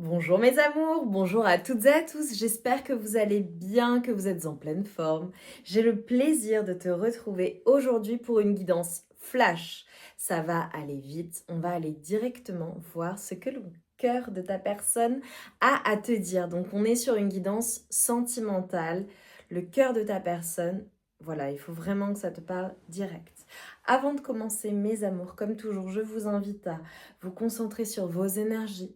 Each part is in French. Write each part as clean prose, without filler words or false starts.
Bonjour mes amours, bonjour à toutes et à tous, j'espère que vous allez bien, que vous êtes en pleine forme. J'ai le plaisir de te retrouver aujourd'hui pour une guidance flash. Ça va aller vite, on va aller directement voir ce que le cœur de ta personne a à te dire. Donc on est sur une guidance sentimentale, le cœur de ta personne, voilà, il faut vraiment que ça te parle direct. Avant de commencer mes amours, comme toujours, je vous invite à vous concentrer sur vos énergies,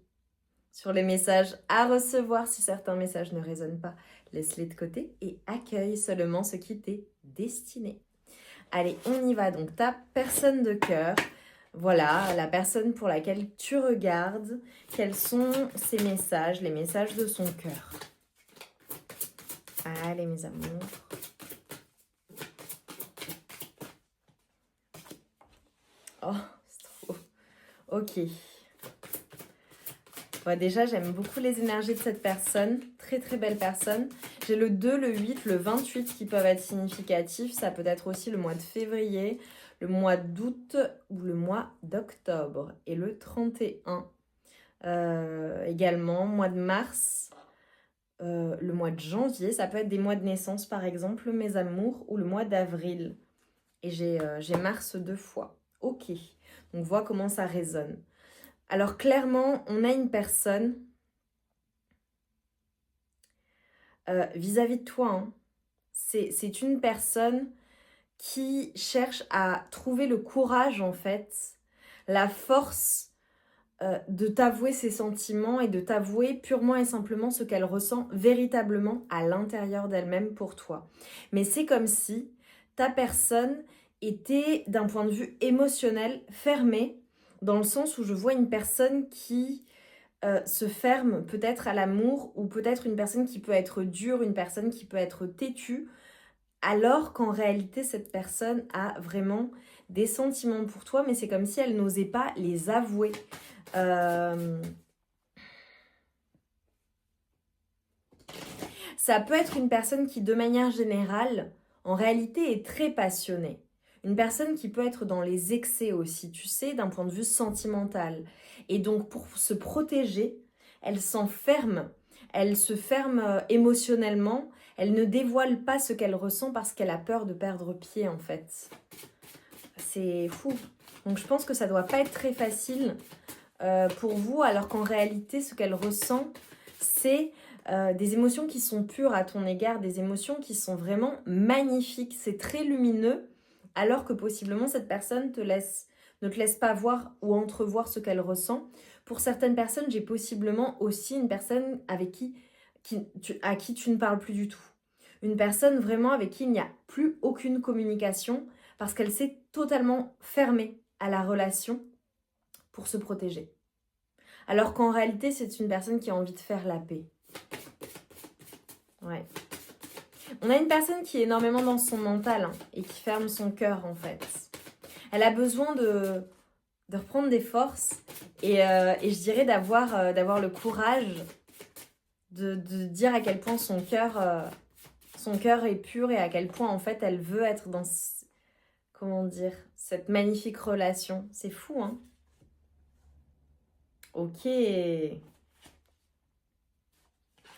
sur les messages à recevoir. Si certains messages ne résonnent pas, laisse-les de côté et accueille seulement ce qui t'est destiné. Allez, on y va. Donc ta personne de cœur, voilà, la personne pour laquelle tu regardes, quels sont ses messages, les messages de son cœur. Allez mes amours. Oh, c'est trop. Ok. Bon, déjà, j'aime beaucoup les énergies de cette personne. Très, très belle personne. J'ai le 2, le 8, le 28 qui peuvent être significatifs. Ça peut être aussi le mois de février, le mois d'août ou le mois d'octobre. Et le 31 également, mois de mars, le mois de janvier. Ça peut être des mois de naissance, par exemple, mes amours, ou le mois d'avril. Et j'ai Mars 2 fois. Ok. Donc, vois comment ça résonne. Alors, clairement, on a une personne vis-à-vis de toi, hein. C'est une personne qui cherche à trouver le courage, en fait, la force de t'avouer ses sentiments et de t'avouer purement et simplement ce qu'elle ressent véritablement à l'intérieur d'elle-même pour toi. Mais c'est comme si ta personne était, d'un point de vue émotionnel, fermée, dans le sens où je vois une personne qui se ferme peut-être à l'amour, ou peut-être une personne qui peut être dure, une personne qui peut être têtue, alors qu'en réalité cette personne a vraiment des sentiments pour toi, mais c'est comme si elle n'osait pas les avouer. Ça peut être une personne qui, de manière générale, en réalité est très passionnée. Une personne qui peut être dans les excès aussi, tu sais, d'un point de vue sentimental. Et donc, pour se protéger, elle s'enferme, elle se ferme émotionnellement, elle ne dévoile pas ce qu'elle ressent parce qu'elle a peur de perdre pied, en fait. C'est fou. Donc, je pense que ça ne doit pas être très facile pour vous, alors qu'en réalité, ce qu'elle ressent, c'est des émotions qui sont pures à ton égard, des émotions qui sont vraiment magnifiques. C'est très lumineux, alors que possiblement cette personne ne te laisse pas voir ou entrevoir ce qu'elle ressent. Pour certaines personnes, j'ai possiblement aussi une personne avec à qui tu ne parles plus du tout. Une personne vraiment avec qui il n'y a plus aucune communication parce qu'elle s'est totalement fermée à la relation pour se protéger. Alors qu'en réalité, c'est une personne qui a envie de faire la paix. Ouais. On a une personne qui est énormément dans son mental, hein, et qui ferme son cœur, en fait. Elle a besoin de reprendre des forces et je dirais d'avoir le courage de dire à quel point son cœur est pur et à quel point, en fait, elle veut être dans, comment dire, cette magnifique relation. C'est fou, hein? Ok.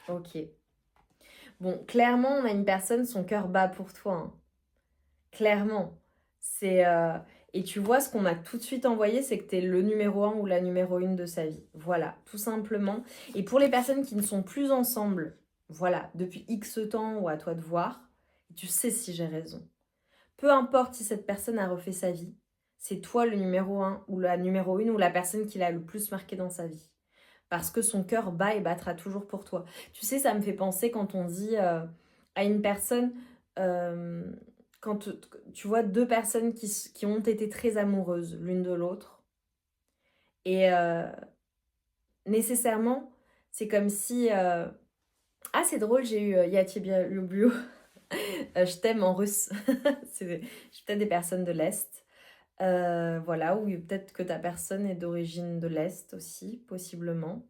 Ok. Bon, clairement, on a une personne, son cœur bat pour toi, hein. Clairement. C'est et tu vois, ce qu'on m'a tout de suite envoyé, c'est que tu es le numéro un ou la numéro 1 de sa vie. Voilà, tout simplement. Et pour les personnes qui ne sont plus ensemble, voilà, depuis X temps, ou à toi de voir, tu sais si j'ai raison. Peu importe si cette personne a refait sa vie, c'est toi le numéro un ou la numéro 1 ou la personne qui l'a le plus marqué dans sa vie. Parce que son cœur bat et battra toujours pour toi. Tu sais, ça me fait penser quand on dit à une personne, euh, quand tu vois deux personnes qui ont été très amoureuses l'une de l'autre, et nécessairement, c'est comme si... Ah, c'est drôle, j'ai eu Yati Lublio, je t'aime en russe. J'ai peut-être des personnes de l'Est. Voilà, ou peut-être que ta personne est d'origine de l'Est aussi, possiblement.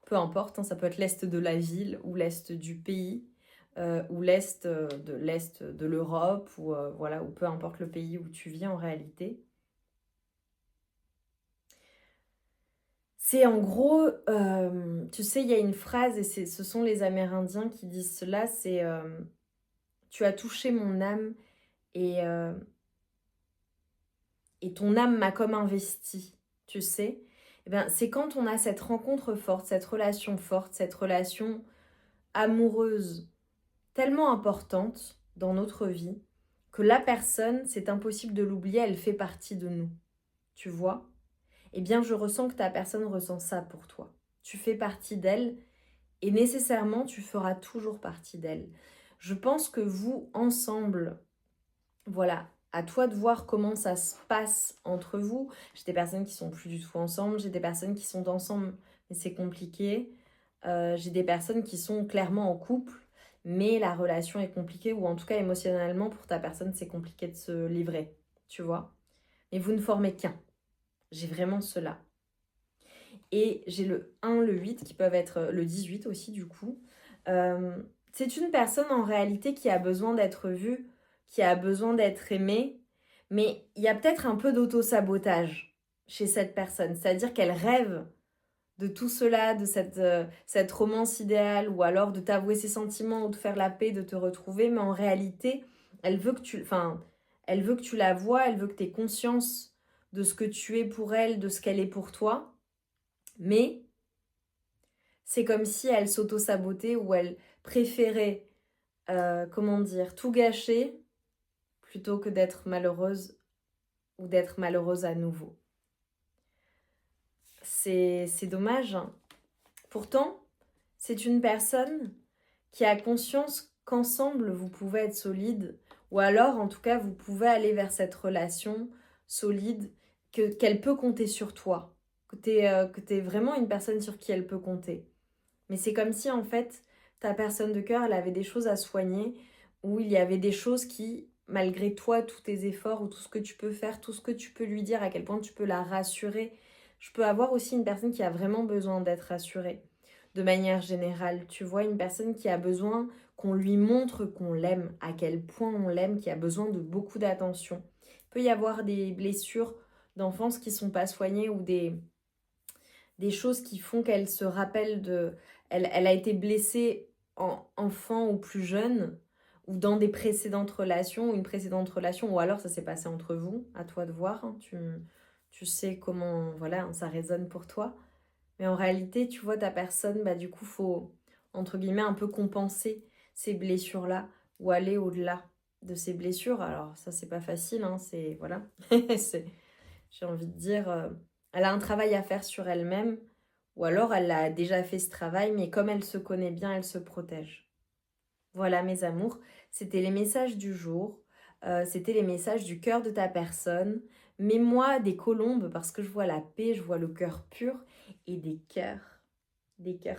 Peu importe, hein, ça peut être l'Est de la ville ou l'Est du pays, ou l'Est de l'Europe, ou voilà, ou peu importe le pays où tu vis en réalité. C'est en gros, tu sais, il y a une phrase et ce sont les Amérindiens qui disent cela, c'est tu as touché mon âme et, et ton âme m'a comme investi, tu sais. Eh ben, c'est quand on a cette rencontre forte, cette relation amoureuse tellement importante dans notre vie que la personne, c'est impossible de l'oublier, elle fait partie de nous, tu vois. Eh bien, je ressens que ta personne ressent ça pour toi. Tu fais partie d'elle et nécessairement, tu feras toujours partie d'elle. Je pense que vous, ensemble, voilà, à toi de voir comment ça se passe entre vous. J'ai des personnes qui sont plus du tout ensemble, j'ai des personnes qui sont ensemble, mais c'est compliqué. J'ai des personnes qui sont clairement en couple, mais la relation est compliquée, ou en tout cas émotionnellement, pour ta personne, c'est compliqué de se livrer, tu vois. Mais vous ne formez qu'un. J'ai vraiment cela. Et j'ai le 1, le 8, qui peuvent être le 18 aussi, du coup. Euh, c'est une personne en réalité qui a besoin d'être vue, qui a besoin d'être aimée, mais il y a peut-être un peu d'auto-sabotage chez cette personne. C'est-à-dire qu'elle rêve de tout cela, de cette romance idéale, ou alors de t'avouer ses sentiments ou de faire la paix, de te retrouver, mais en réalité, elle veut que elle veut que tu la vois, elle veut que tu aies conscience de ce que tu es pour elle, de ce qu'elle est pour toi, mais c'est comme si elle s'auto-sabotait ou elle préférait, comment dire, tout gâcher plutôt que d'être malheureuse ou d'être malheureuse à nouveau. C'est dommage, hein. Pourtant, c'est une personne qui a conscience qu'ensemble, vous pouvez être solide, ou alors, en tout cas, vous pouvez aller vers cette relation solide, qu'elle peut compter sur toi, que t'es vraiment une personne sur qui elle peut compter. Mais c'est comme si, en fait, ta personne de cœur, elle avait des choses à soigner, ou il y avait des choses qui, malgré toi, tous tes efforts, ou tout ce que tu peux faire, tout ce que tu peux lui dire, à quel point tu peux la rassurer. Je peux avoir aussi une personne qui a vraiment besoin d'être rassurée, de manière générale. Tu vois, une personne qui a besoin qu'on lui montre qu'on l'aime, à quel point on l'aime, qui a besoin de beaucoup d'attention. Il peut y avoir des blessures d'enfance qui ne sont pas soignées, ou des choses qui font qu'elle se rappelle de... Elle a été blessée en enfant ou plus jeune, ou dans des précédentes relations, ou une précédente relation, ou alors ça s'est passé entre vous, à toi de voir, hein. Tu sais comment, voilà, hein, ça résonne pour toi. Mais en réalité, tu vois, ta personne, bah du coup, faut, entre guillemets, un peu compenser ces blessures-là, ou aller au-delà de ces blessures. Alors ça, c'est pas facile, hein, c'est... Voilà. c'est, j'ai envie de dire, elle a un travail à faire sur elle-même, ou alors elle a déjà fait ce travail, mais comme elle se connaît bien, elle se protège. Voilà mes amours, c'était les messages du jour, c'était les messages du cœur de ta personne. Mets-moi des colombes parce que je vois la paix, je vois le cœur pur et des cœurs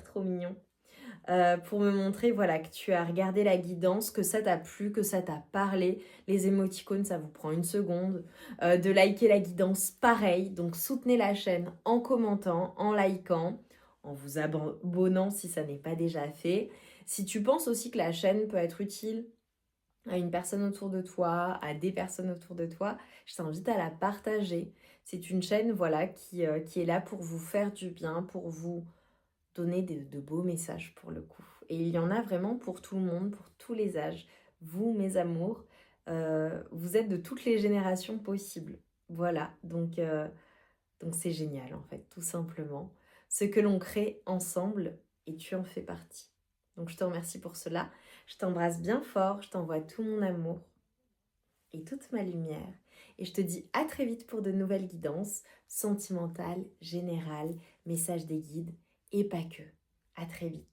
trop mignons. Pour me montrer voilà, que tu as regardé la guidance, que ça t'a plu, que ça t'a parlé. Les émoticônes, ça vous prend une seconde. De liker la guidance, pareil. Donc soutenez la chaîne en commentant, en likant, en vous abonnant si ça n'est pas déjà fait. Si tu penses aussi que la chaîne peut être utile à une personne autour de toi, à des personnes autour de toi, je t'invite à la partager. C'est une chaîne voilà, qui est là pour vous faire du bien, pour vous donner de beaux messages pour le coup. Et il y en a vraiment pour tout le monde, pour tous les âges. Vous, mes amours, vous êtes de toutes les générations possibles. Voilà, donc c'est génial en fait, tout simplement. Ce que l'on crée ensemble et tu en fais partie. Donc je te remercie pour cela. Je t'embrasse bien fort, je t'envoie tout mon amour et toute ma lumière. Et je te dis à très vite pour de nouvelles guidances sentimentales, générales, messages des guides et pas que. À très vite.